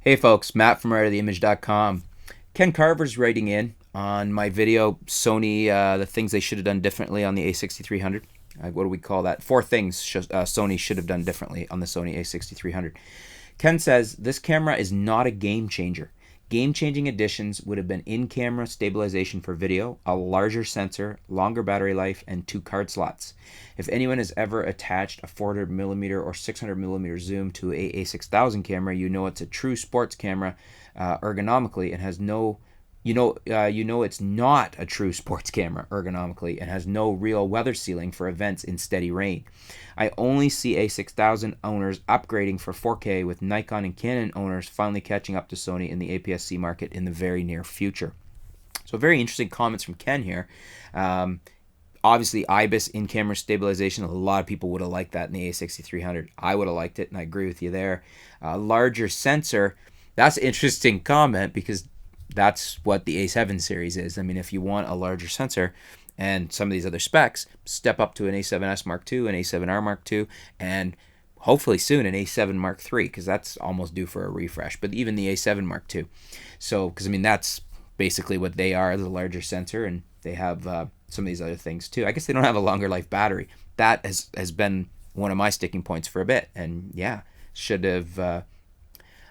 Hey folks, Matt from writertheimage.com. Ken Carver's writing in on my video, Sony, the things they should have done differently on the a6300. What do we call that? Four things Sony should have done differently on the Sony a6300. Ken says, this camera is not a game changer. Game-changing additions would have been in-camera stabilization for video, a larger sensor, longer battery life, and 2 card slots. If anyone has ever attached a 400mm or 600mm zoom to a a6000 camera, you know it's a true sports camera ergonomically and has no it's not a true sports camera ergonomically and has no real weather sealing for events in steady rain. I only see a6000 owners upgrading for 4K, with Nikon and Canon owners finally catching up to Sony in the APS-C market in the very near future. So very interesting comments from Ken here. Obviously, IBIS in-camera stabilization, a lot of people would have liked that in the a6300. I would have liked it, and I agree with you there. Larger sensor, that's an interesting comment because that's what the A7 series is. I mean, if you want a larger sensor and some of these other specs, step up to an A7S Mark II, an A7R Mark II, and hopefully soon an A7 Mark III, because that's almost due for a refresh. But even the A7 Mark II. So, because I mean, that's basically what they are, the larger sensor, and they have some of these other things too. I guess they don't have a longer life battery. That has been one of my sticking points for a bit. And yeah, should have...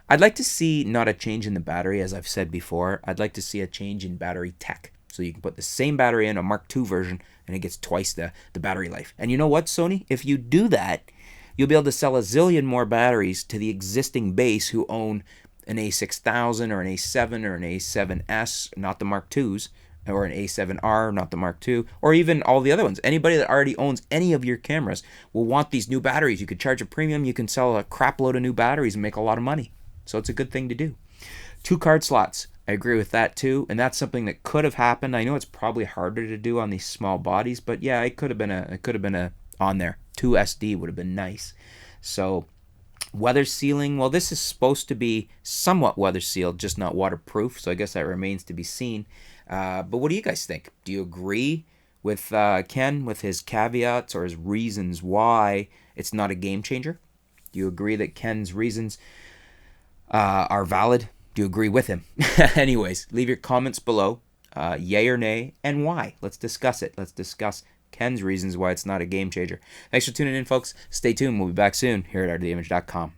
I'd like to see not a change in the battery, as I've said before. I'd like to see a change in battery tech. So you can put the same battery in a Mark II version and it gets twice the battery life. And you know what, Sony? If you do that, you'll be able to sell a zillion more batteries to the existing base who own an A6000 or an A7 or an A7S, not the Mark IIs, or an A7R, not the Mark II, or even all the other ones. Anybody that already owns any of your cameras will want these new batteries. You could charge a premium, you can sell a crap load of new batteries and make a lot of money. So it's a good thing to do. 2 card slots. I agree with that too, and that's something that could have happened. I know it's probably harder to do on these small bodies, but yeah, it could have been a on there. 2 SD would have been nice. So weather sealing, well, this is supposed to be somewhat weather sealed, just not waterproof. So I guess that remains to be seen. But what do you guys think? Do you agree with Ken with his caveats or his reasons why it's not a game changer? Do you agree that Ken's reasons are valid? Do you agree with him? Anyways, leave your comments below, yay or nay, and why. Let's discuss it. Let's discuss Ken's reasons why it's not a game changer. Thanks for tuning in, folks. Stay tuned. We'll be back soon here at writertheimage.com.